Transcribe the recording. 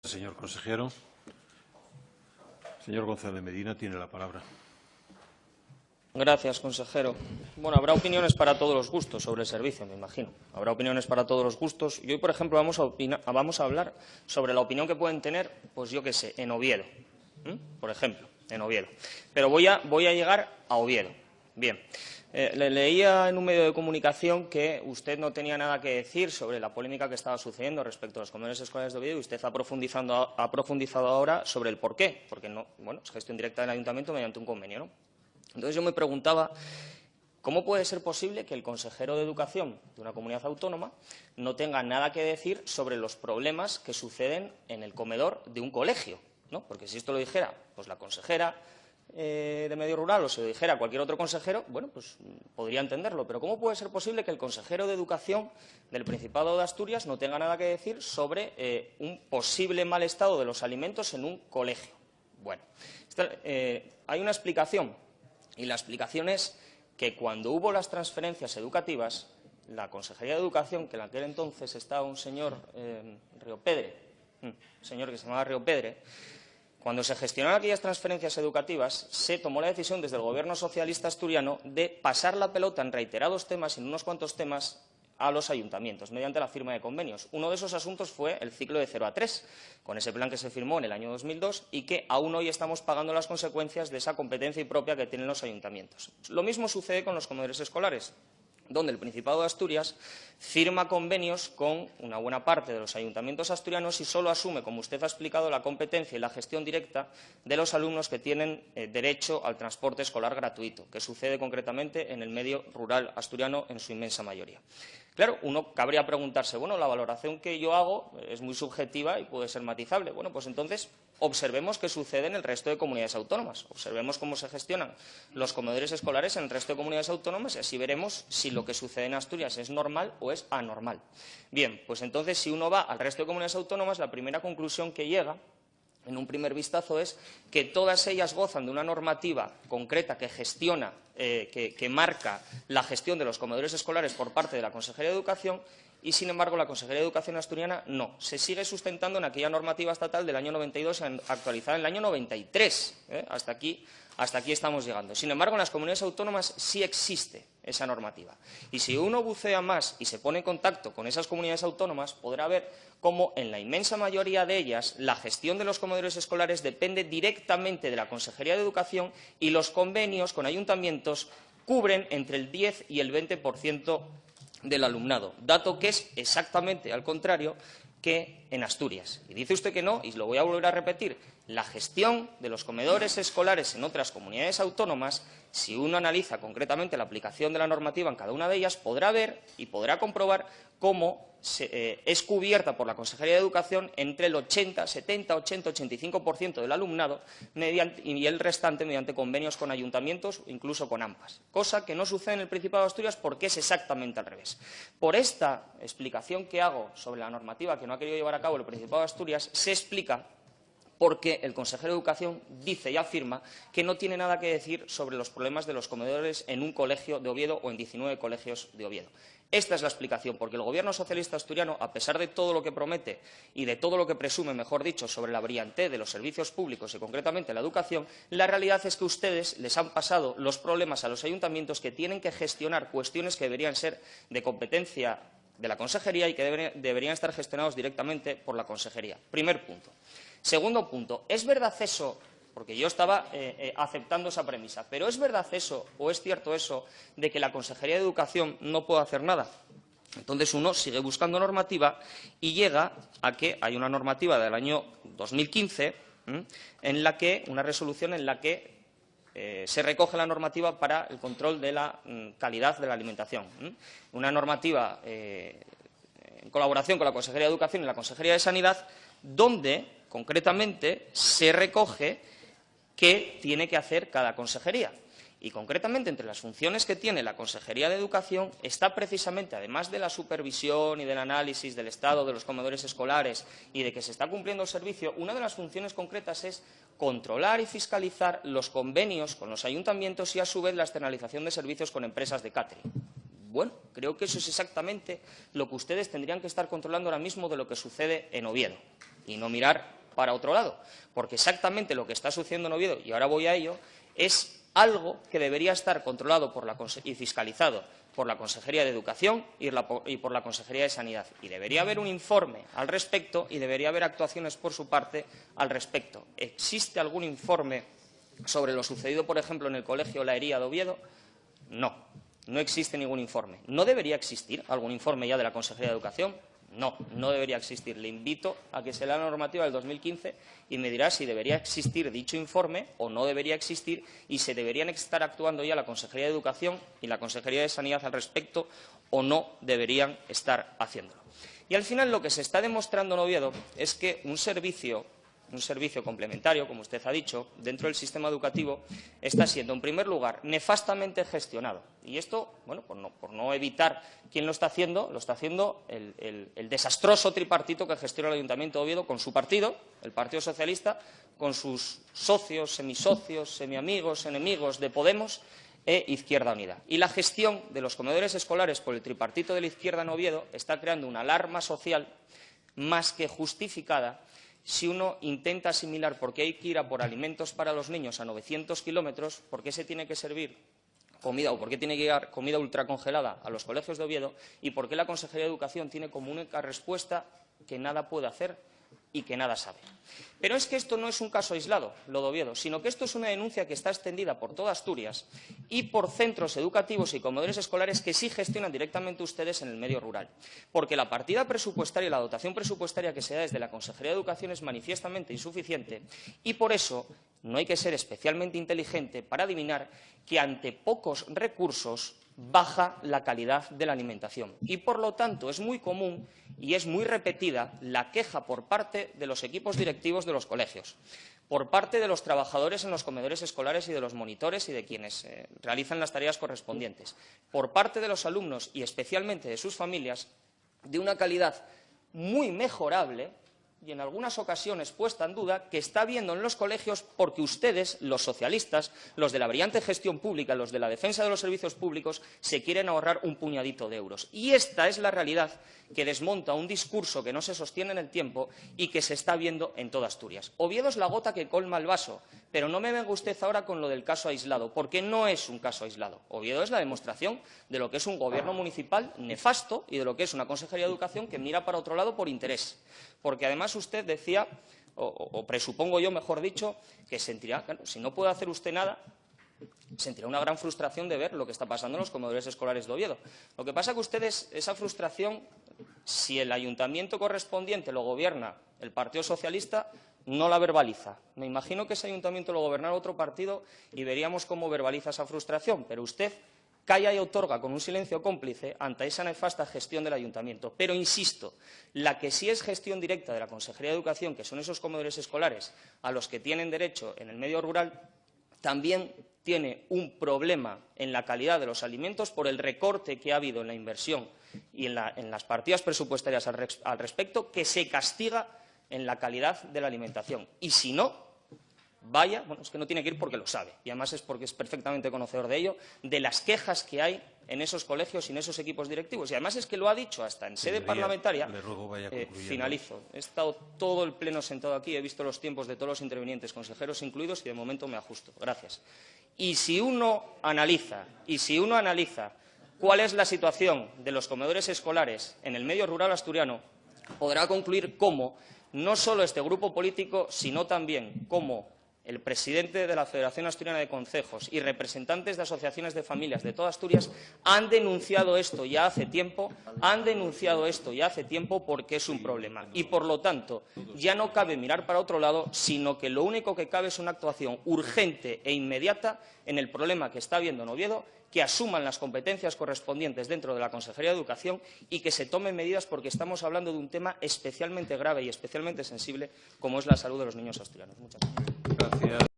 Señor consejero. Señor González Medina tiene la palabra. Gracias, consejero. Bueno, habrá opiniones para todos los gustos sobre el servicio, me imagino. Habrá opiniones para todos los gustos. Y hoy, por ejemplo, vamos a hablar sobre la opinión que pueden tener, pues yo qué sé, en Oviedo. Por ejemplo, en Oviedo. Pero voy a llegar a Oviedo. Bien. Le leía en un medio de comunicación que usted no tenía nada que decir sobre la polémica que estaba sucediendo respecto a los comedores escolares de Oviedo y usted ha profundizado ahora sobre el porqué, porque no, bueno, es gestión directa del ayuntamiento mediante un convenio, ¿no? Entonces yo me preguntaba, ¿cómo puede ser posible que el consejero de Educación de una comunidad autónoma no tenga nada que decir sobre los problemas que suceden en el comedor de un colegio, ¿no? Porque si esto lo dijera pues la consejera de Medio Rural o se lo dijera cualquier otro consejero, bueno, pues podría entenderlo. Pero ¿cómo puede ser posible que el consejero de Educación del Principado de Asturias no tenga nada que decir sobre un posible mal estado de los alimentos en un colegio? Bueno, hay una explicación, y la explicación es que cuando hubo las transferencias educativas, la Consejería de Educación, que en aquel entonces estaba un señor Riopedre, señor que se llamaba Riopedre, cuando se gestionaron aquellas transferencias educativas, se tomó la decisión desde el Gobierno socialista asturiano de pasar la pelota en reiterados temas, en unos cuantos temas, a los ayuntamientos, mediante la firma de convenios. Uno de esos asuntos fue el ciclo de 0 a 3, con ese plan que se firmó en el año 2002 y que aún hoy estamos pagando las consecuencias de esa competencia impropia que tienen los ayuntamientos. Lo mismo sucede con los comedores escolares, donde el Principado de Asturias firma convenios con una buena parte de los ayuntamientos asturianos y solo asume, como usted ha explicado, la competencia y la gestión directa de los alumnos que tienen derecho al transporte escolar gratuito, que sucede concretamente en el medio rural asturiano en su inmensa mayoría. Claro, uno cabría preguntarse, bueno, la valoración que yo hago es muy subjetiva y puede ser matizable. Bueno, pues entonces observemos qué sucede en el resto de comunidades autónomas, observemos cómo se gestionan los comedores escolares en el resto de comunidades autónomas y así veremos si lo que sucede en Asturias es normal o es anormal. Bien, pues entonces si uno va al resto de comunidades autónomas, la primera conclusión que llega en un primer vistazo es que todas ellas gozan de una normativa concreta que gestiona, que marca la gestión de los comedores escolares por parte de la Consejería de Educación y, sin embargo, la Consejería de Educación asturiana no. Se sigue sustentando en aquella normativa estatal del año 92 actualizada en el año 93. Hasta aquí estamos llegando. Sin embargo, en las comunidades autónomas sí existe esa normativa. Y si uno bucea más y se pone en contacto con esas comunidades autónomas, podrá ver cómo en la inmensa mayoría de ellas la gestión de los comedores escolares depende directamente de la Consejería de Educación y los convenios con ayuntamientos cubren entre el 10 y el 20% del alumnado, dato que es exactamente al contrario que en Asturias. Y dice usted que no, y lo voy a volver a repetir, la gestión de los comedores escolares en otras comunidades autónomas, si uno analiza concretamente la aplicación de la normativa en cada una de ellas, podrá ver y podrá comprobar cómo es cubierta por la Consejería de Educación entre el 80, 70, 80, 85% del alumnado y el restante mediante convenios con ayuntamientos, incluso con AMPAs, cosa que no sucede en el Principado de Asturias porque es exactamente al revés. Por esta explicación que hago sobre la normativa que no ha querido llevar a cabo el Principado de Asturias, se explica porque el consejero de Educación dice y afirma que no tiene nada que decir sobre los problemas de los comedores en un colegio de Oviedo o en 19 colegios de Oviedo. Esta es la explicación, porque el Gobierno socialista asturiano, a pesar de todo lo que promete y de todo lo que presume, mejor dicho, sobre la brillantez de los servicios públicos y concretamente la educación, la realidad es que ustedes les han pasado los problemas a los ayuntamientos que tienen que gestionar cuestiones que deberían ser de competencia de la Consejería y que deberían estar gestionados directamente por la Consejería. Primer punto. Segundo punto, ¿es verdad eso? Porque yo estaba aceptando esa premisa, pero ¿es verdad eso o es cierto eso de que la Consejería de Educación no puede hacer nada? Entonces uno sigue buscando normativa y llega a que hay una normativa del año 2015 en la que, una resolución en la que se recoge la normativa para el control de la calidad de la alimentación. Una normativa en colaboración con la Consejería de Educación y la Consejería de Sanidad, donde concretamente se recoge qué tiene que hacer cada consejería. Y concretamente entre las funciones que tiene la Consejería de Educación está precisamente, además de la supervisión y del análisis del estado de los comedores escolares y de que se está cumpliendo el servicio, una de las funciones concretas es controlar y fiscalizar los convenios con los ayuntamientos y, a su vez, la externalización de servicios con empresas de catering. Bueno, creo que eso es exactamente lo que ustedes tendrían que estar controlando ahora mismo de lo que sucede en Oviedo. y no mirar para otro lado, porque exactamente lo que está sucediendo en Oviedo, y ahora voy a ello, es algo que debería estar controlado y fiscalizado por la Consejería de Educación y por la Consejería de Sanidad. Y debería haber un informe al respecto y debería haber actuaciones por su parte al respecto. ¿Existe algún informe sobre lo sucedido, por ejemplo, en el Colegio La Hería de Oviedo? No, no existe ningún informe. ¿No debería existir algún informe ya de la Consejería de Educación? No, no debería existir. Le invito a que se lea la normativa del 2015 y me dirá si debería existir dicho informe o no debería existir y si deberían estar actuando ya la Consejería de Educación y la Consejería de Sanidad al respecto o no deberían estar haciéndolo. Y al final lo que se está demostrando en Oviedo es que un servicio complementario, como usted ha dicho, dentro del sistema educativo, está siendo, en primer lugar, nefastamente gestionado. Y esto, bueno, por no evitar quién lo está haciendo el desastroso tripartito que gestiona el Ayuntamiento de Oviedo con su partido, el Partido Socialista, con sus socios, semisocios, semiamigos, enemigos de Podemos e Izquierda Unida. Y la gestión de los comedores escolares por el tripartito de la izquierda en Oviedo está creando una alarma social más que justificada si uno intenta asimilar por qué hay que ir a por alimentos para los niños a 900 kilómetros, por qué se tiene que servir comida o por qué tiene que llegar comida ultracongelada a los colegios de Oviedo y por qué la Consejería de Educación tiene como única respuesta que nada puede hacer y que nada sabe. Pero es que esto no es un caso aislado, lo de Oviedo, sino que esto es una denuncia que está extendida por toda Asturias y por centros educativos y comedores escolares que sí gestionan directamente ustedes en el medio rural. Porque la partida presupuestaria y la dotación presupuestaria que se da desde la Consejería de Educación es manifiestamente insuficiente y por eso no hay que ser especialmente inteligente para adivinar que ante pocos recursos baja la calidad de la alimentación. Y, por lo tanto, es muy común y es muy repetida la queja por parte de los equipos directivos de los colegios, por parte de los trabajadores en los comedores escolares y de los monitores y de quienes realizan las tareas correspondientes, por parte de los alumnos y especialmente de sus familias, de una calidad muy mejorable y en algunas ocasiones puesta en duda, que está habiendo en los colegios porque ustedes, los socialistas, los de la brillante gestión pública, los de la defensa de los servicios públicos, se quieren ahorrar un puñadito de euros. Y esta es la realidad que desmonta un discurso que no se sostiene en el tiempo y que se está viendo en toda Asturias. Oviedo es la gota que colma el vaso, pero no me venga usted ahora con lo del caso aislado, porque no es un caso aislado. Oviedo es la demostración de lo que es un gobierno municipal nefasto y de lo que es una Consejería de Educación que mira para otro lado por interés. Porque además usted decía, o presupongo yo, mejor dicho, que sentirá, claro, si no puede hacer usted nada, sentirá una gran frustración de ver lo que está pasando en los comedores escolares de Oviedo. Lo que pasa es que ustedes, esa frustración, si el ayuntamiento correspondiente lo gobierna el Partido Socialista, no la verbaliza. Me imagino que ese ayuntamiento lo gobernara otro partido y veríamos cómo verbaliza esa frustración, pero usted calla y otorga con un silencio cómplice ante esa nefasta gestión del ayuntamiento. Pero, insisto, la que sí es gestión directa de la Consejería de Educación, que son esos comedores escolares a los que tienen derecho en el medio rural, también tiene un problema en la calidad de los alimentos por el recorte que ha habido en la inversión y en las partidas presupuestarias al respecto, que se castiga en la calidad de la alimentación. Y si no, vaya, bueno, es que no tiene que ir porque lo sabe, y además es porque es perfectamente conocedor de ello, de las quejas que hay en esos colegios y en esos equipos directivos. Y además es que lo ha dicho hasta en sede parlamentaria. Le ruego vaya concluyendo. Finalizo. He estado todo el pleno sentado aquí, he visto los tiempos de todos los intervinientes, consejeros incluidos, y de momento me ajusto. Gracias. Y si uno analiza cuál es la situación de los comedores escolares en el medio rural asturiano, podrá concluir cómo no solo este grupo político, sino también cómo el presidente de la Federación Asturiana de Concejos y representantes de asociaciones de familias de toda Asturias han denunciado esto ya hace tiempo, porque es un problema. Y, por lo tanto, ya no cabe mirar para otro lado, sino que lo único que cabe es una actuación urgente e inmediata en el problema que está habiendo en Oviedo, que asuman las competencias correspondientes dentro de la Consejería de Educación y que se tomen medidas, porque estamos hablando de un tema especialmente grave y especialmente sensible como es la salud de los niños asturianos. Muchas gracias. Gracias.